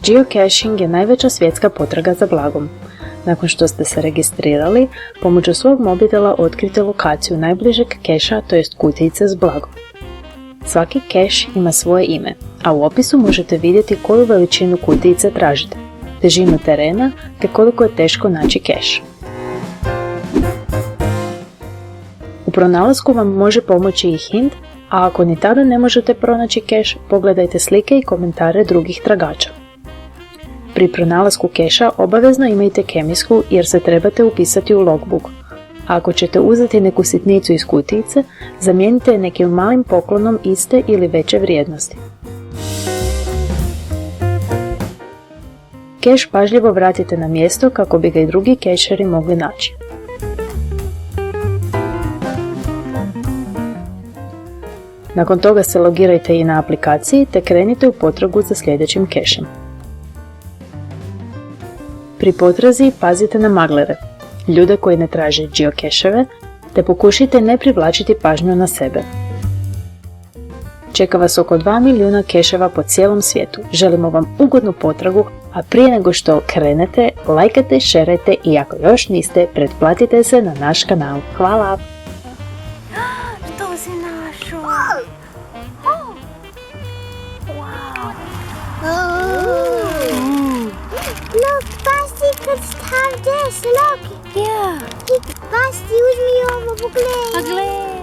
Geocaching je najveća svjetska potraga za blagom. Nakon što ste se registrirali, pomoću svog mobitela otkrite lokaciju najbližeg keša, to jest kutijice s blagom. Svaki keš ima svoje ime, a u opisu možete vidjeti koju veličinu kutijice tražite, težinu terena te koliko je teško naći keš. U pronalasku vam može pomoći i hint, a ako ni tada ne možete pronaći keš, pogledajte slike i komentare drugih tragača. Pri pronalasku keša obavezno imajte kemijsku jer se trebate upisati u logbook. A ako ćete uzeti neku sitnicu iz kutijice, zamijenite je nekim malim poklonom iste ili veće vrijednosti. Keš pažljivo vratite na mjesto kako bi ga i drugi kešeri mogli naći. Nakon toga se logirajte i na aplikaciji te krenite u potragu za sljedećim kešem. Pri potrazi pazite na maglere, ljude koji ne traže geocacheve, te pokušajte ne privlačiti pažnju na sebe. Čeka vas oko 2 milijuna keševa po cijelom svijetu. Želimo vam ugodnu potragu, a prije nego što krenete, lajkajte, šerajte i ako još niste, pretplatite se na naš kanal. Hvala! Što si našao? Look, Basti could have this, look! Yeah. Basti, uzmi ovo, poglej! Poglej!